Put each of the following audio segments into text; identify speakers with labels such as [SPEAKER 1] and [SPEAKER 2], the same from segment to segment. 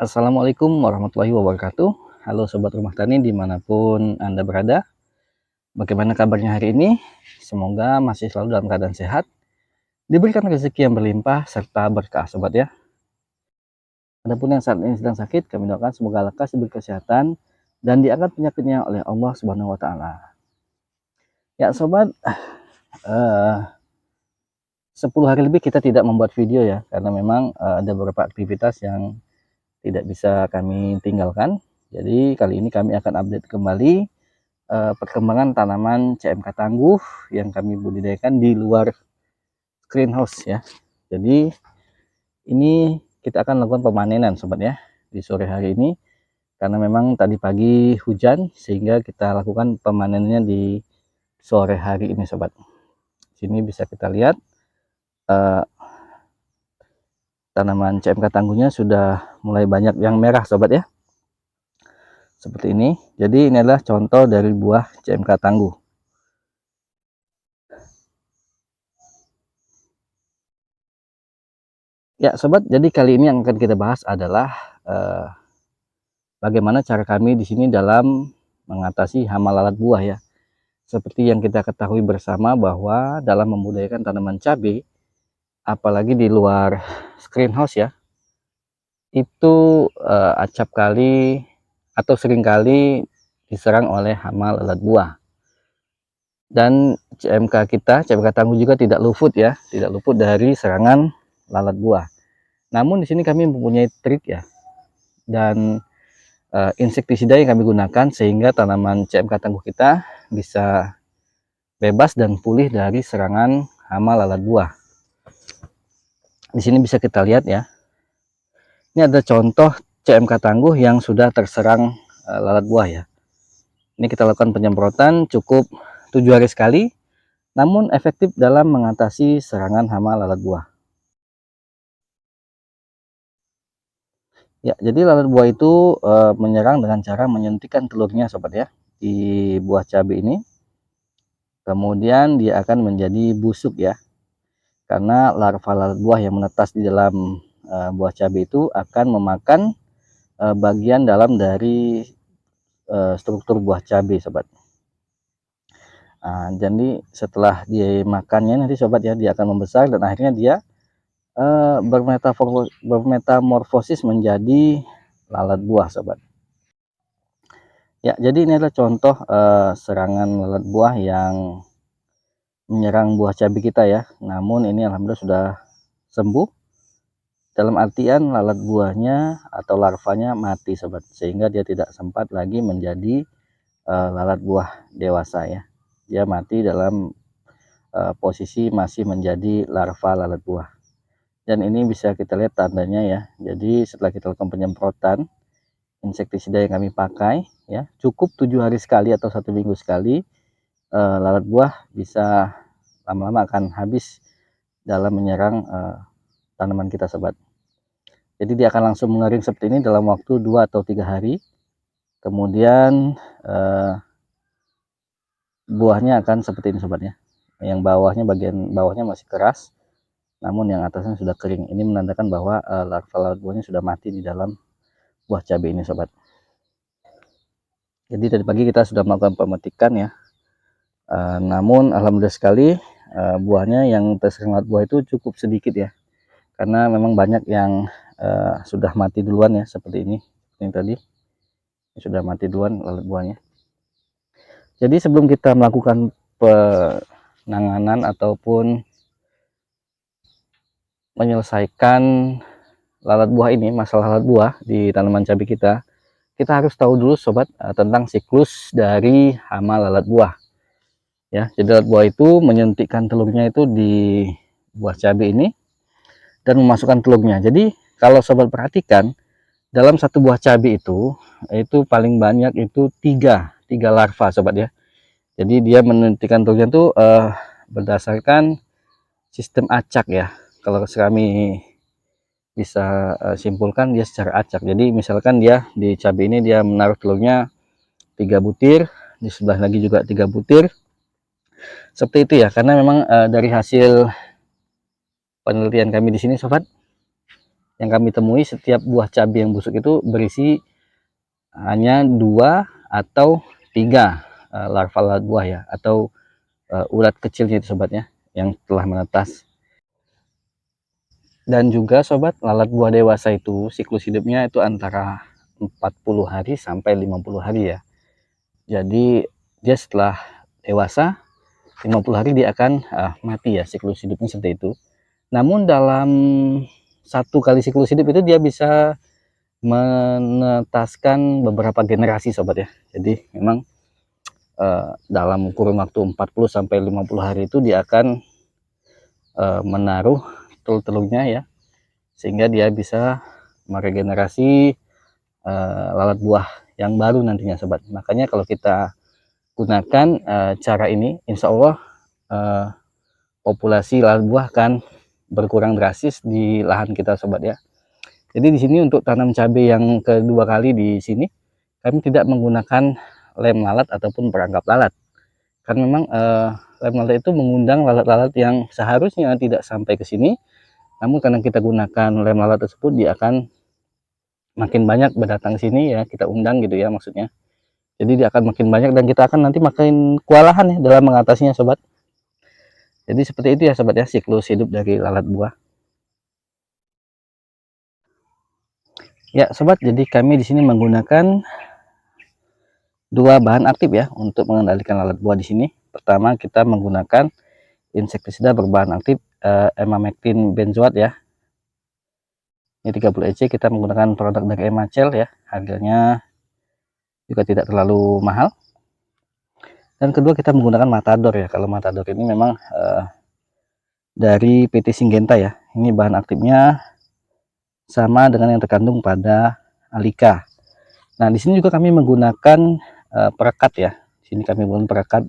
[SPEAKER 1] Assalamualaikum warahmatullahi wabarakatuh. Halo Sobat Rumah Tani dimanapun Anda berada. Bagaimana kabarnya hari ini? Semoga masih selalu dalam keadaan sehat, diberikan rezeki yang berlimpah, serta berkah Sobat ya. Adapun yang saat ini sedang sakit, kami doakan semoga lekas diberi kesehatan dan diangkat penyakitnya oleh Allah Subhanahu wa Ta'ala. Ya Sobat, 10 hari lebih kita tidak membuat video ya, karena memang ada beberapa aktivitas yang tidak bisa kami tinggalkan. Jadi kali ini kami akan update kembali perkembangan tanaman CMK tangguh yang kami budidayakan di luar greenhouse ya. Jadi ini kita akan lakukan pemanenan Sobat ya di sore hari ini, karena memang tadi pagi hujan sehingga kita lakukan pemanenannya di sore hari ini Sobat. Sini bisa kita lihat tanaman CMK tangguhnya sudah mulai banyak yang merah Sobat ya, seperti ini. Jadi ini adalah contoh dari buah CMK tangguh. Ya Sobat, jadi kali ini yang akan kita bahas adalah bagaimana cara kami di sini dalam mengatasi hama lalat buah ya. Seperti yang kita ketahui bersama bahwa dalam membudidayakan tanaman cabai, apalagi di luar greenhouse ya, itu acap kali atau seringkali diserang oleh hama lalat buah. Dan CMK tangguh juga tidak luput ya, tidak luput dari serangan lalat buah. Namun di sini kami mempunyai trik ya, dan insektisida yang kami gunakan sehingga tanaman CMK tangguh kita bisa bebas dan pulih dari serangan hama lalat buah. Di sini bisa kita lihat ya, ini ada contoh CMK tangguh yang sudah terserang lalat buah ya. Ini kita lakukan penyemprotan cukup 7 hari sekali, namun efektif dalam mengatasi serangan hama lalat buah. Ya, jadi lalat buah itu menyerang dengan cara menyuntikkan telurnya Sobat ya di buah cabai ini. Kemudian dia akan menjadi busuk ya, karena larva lalat buah yang menetas di dalam buah cabai itu akan memakan bagian dalam dari struktur buah cabai Sobat. Jadi setelah dia makannya nanti Sobat ya, dia akan membesar dan akhirnya dia bermetamorfosis menjadi lalat buah Sobat. Ya, jadi ini adalah contoh serangan lalat buah yang menyerang buah cabai kita ya. Namun ini alhamdulillah sudah sembuh, dalam artian lalat buahnya atau larvanya mati Sobat, sehingga dia tidak sempat lagi menjadi lalat buah dewasa ya. Dia mati dalam posisi masih menjadi larva lalat buah. Dan ini bisa kita lihat tandanya ya. Jadi setelah kita lakukan penyemprotan insektisida yang kami pakai ya, cukup 7 hari sekali atau 1 minggu sekali, lalat buah bisa lama-lama akan habis dalam menyerang tanaman kita Sobat. Jadi dia akan langsung mengering seperti ini dalam waktu 2 atau 3 hari. Kemudian buahnya akan seperti ini Sobat ya. Yang bawahnya, bagian bawahnya masih keras, namun yang atasnya sudah kering. Ini menandakan bahwa larva lalat buahnya sudah mati di dalam buah cabai ini Sobat. Jadi tadi pagi kita sudah melakukan pemetikan ya, namun alhamdulillah sekali buahnya yang terserang lalat buah itu cukup sedikit ya, karena memang banyak yang sudah mati duluan ya, seperti ini. Ini tadi sudah mati duluan lalat buahnya. Jadi sebelum kita melakukan penanganan ataupun menyelesaikan lalat buah ini, masalah lalat buah di tanaman cabai kita harus tahu dulu Sobat tentang siklus dari hama lalat buah ya. Jadi lalat buah itu menyuntikkan telurnya itu di buah cabai ini dan memasukkan telurnya. Jadi kalau Sobat perhatikan, dalam satu buah cabai itu paling banyak itu tiga larva Sobat ya. Jadi dia menyuntikkan telurnya itu berdasarkan sistem acak ya. Kalau kami bisa simpulkan dia secara acak. Jadi misalkan dia di cabai ini dia menaruh telurnya 3 butir, di sebelah lagi juga 3 butir, seperti itu ya. Karena memang dari hasil penelitian kami di sini Sobat, yang kami temui setiap buah cabai yang busuk itu berisi hanya 2 atau 3 larva lalat buah ya, atau ulat kecilnya itu sobatnya yang telah menetas. Dan juga sobat, lalat buah dewasa itu siklus hidupnya itu antara 40 hari sampai 50 hari ya. Jadi dia setelah dewasa 50 hari dia akan mati ya, siklus hidupnya seperti itu. Namun dalam satu kali siklus hidup itu dia bisa menetaskan beberapa generasi sobat ya. Jadi memang dalam kurun waktu 40 sampai 50 hari itu dia akan menaruh telur-telurnya ya, sehingga dia bisa meregenerasi lalat buah yang baru nantinya sobat. Makanya kalau kita gunakan cara ini, insya Allah populasi lalat buah akan berkurang drastis di lahan kita sobat ya. Jadi di sini untuk tanam cabai yang kedua kali di sini kami tidak menggunakan lem lalat ataupun perangkap lalat, karena memang lem lalat itu mengundang lalat-lalat yang seharusnya tidak sampai ke sini, namun karena kita gunakan lem lalat tersebut dia akan makin banyak berdatang sini ya, kita undang gitu ya maksudnya. Jadi dia akan makin banyak dan kita akan nanti makin kewalahan ya dalam mengatasinya sobat. Jadi seperti itu ya sobat ya, siklus hidup dari lalat buah. Ya sobat, jadi kami di sini menggunakan 2 bahan aktif ya untuk mengendalikan lalat buah di sini. Pertama kita menggunakan insektisida berbahan aktif emamectin benzoat ya. Ini 30 EC, kita menggunakan produk dari Emacel ya. Harganya juga tidak terlalu mahal. Dan kedua kita menggunakan Matador ya. Kalau Matador ini memang dari PT Syngenta ya. Ini bahan aktifnya sama dengan yang terkandung pada Alika. Nah, di sini juga kami menggunakan perekat ya. Di sini kami menggunakan perekat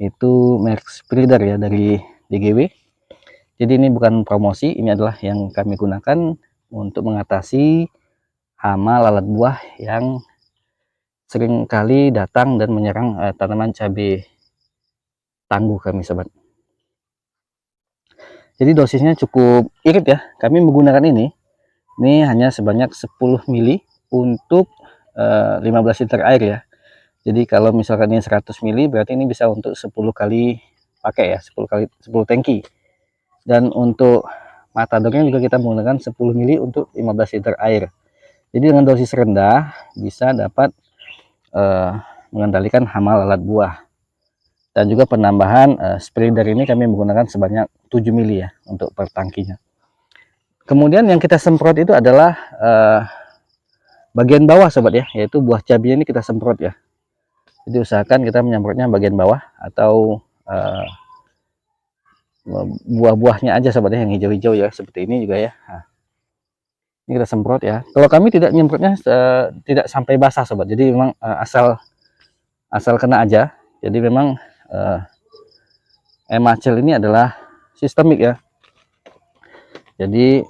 [SPEAKER 1] itu merek Spreader ya dari DGW. Jadi ini bukan promosi, ini adalah yang kami gunakan untuk mengatasi hama lalat buah yang sering kali datang dan menyerang tanaman cabai tangguh kami sobat. Jadi dosisnya cukup irit ya. Kami menggunakan ini hanya sebanyak 10 mili untuk 15 liter air ya. Jadi kalau misalkan ini 100 mili berarti ini bisa untuk 10 kali pakai ya, 10 tangki. Dan untuk matadornya juga kita menggunakan 10 mili untuk 15 liter air. Jadi dengan dosis rendah bisa dapat mengendalikan hama lalat buah. Dan juga penambahan spreader ini kami menggunakan sebanyak 7 mili ya untuk per tangkinya. Kemudian yang kita semprot itu adalah bagian bawah sobat ya, yaitu buah cabai ini kita semprot ya. Jadi usahakan kita menyemprotnya bagian bawah atau buah-buahnya aja sobat ya, yang hijau-hijau ya, seperti ini juga ya. Nah, ini kita semprot ya. Kalau kami tidak menyemprotnya tidak sampai basah sobat, jadi memang asal kena aja. Jadi memang Emacel ini adalah sistemik ya. Jadi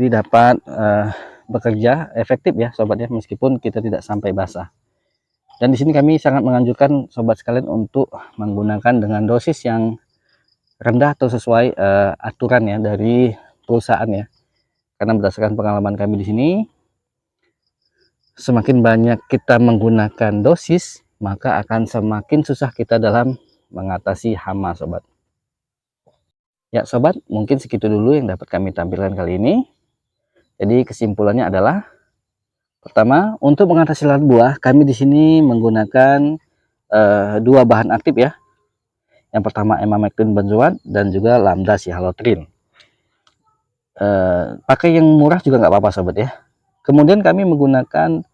[SPEAKER 1] dapat bekerja efektif ya sobat ya, meskipun kita tidak sampai basah. Dan di sini kami sangat menganjurkan sobat sekalian untuk menggunakan dengan dosis yang rendah atau sesuai aturan ya dari perusahaan ya. Karena berdasarkan pengalaman kami di sini, semakin banyak kita menggunakan dosis, maka akan semakin susah kita dalam mengatasi hama sobat. Ya sobat, mungkin segitu dulu yang dapat kami tampilkan kali ini. Jadi kesimpulannya adalah, pertama, untuk mengatasi lalat buah, kami di sini menggunakan 2 bahan aktif ya. Yang pertama emamectin benzoat dan juga lambda sihalotrin. Pakai yang murah juga nggak apa-apa sobat ya. Kemudian kami menggunakan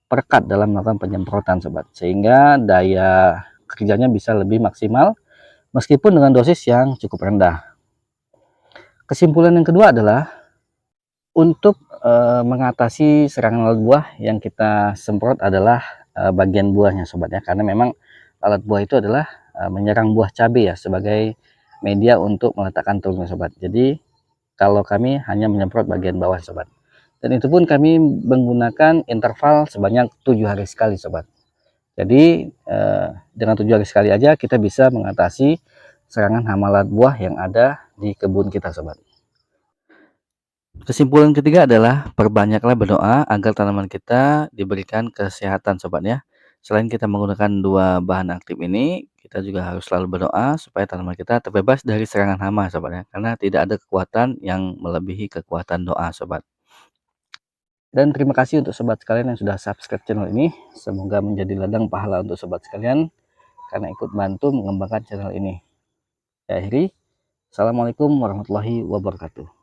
[SPEAKER 1] perekat dalam melakukan penyemprotan sobat, sehingga daya kerjanya bisa lebih maksimal meskipun dengan dosis yang cukup rendah. Kesimpulan yang kedua adalah untuk mengatasi serangan lalat buah yang kita semprot adalah bagian buahnya sobat ya, karena memang lalat buah itu adalah menyerang buah cabai ya sebagai media untuk meletakkan telurnya sobat. Jadi kalau kami hanya menyemprot bagian bawah sobat, dan itu pun kami menggunakan interval sebanyak 7 hari sekali sobat. Jadi dengan 7 hari sekali aja kita bisa mengatasi serangan hama lalat buah yang ada di kebun kita sobat. Kesimpulan ketiga adalah perbanyaklah berdoa agar tanaman kita diberikan kesehatan sobat ya. Selain kita menggunakan dua bahan aktif ini, kita juga harus selalu berdoa supaya tanaman kita terbebas dari serangan hama sobat ya. Karena tidak ada kekuatan yang melebihi kekuatan doa sobat. Dan terima kasih untuk sobat sekalian yang sudah subscribe channel ini. Semoga menjadi ladang pahala untuk sobat sekalian karena ikut bantu mengembangkan channel ini. Saya akhiri. Assalamualaikum warahmatullahi wabarakatuh.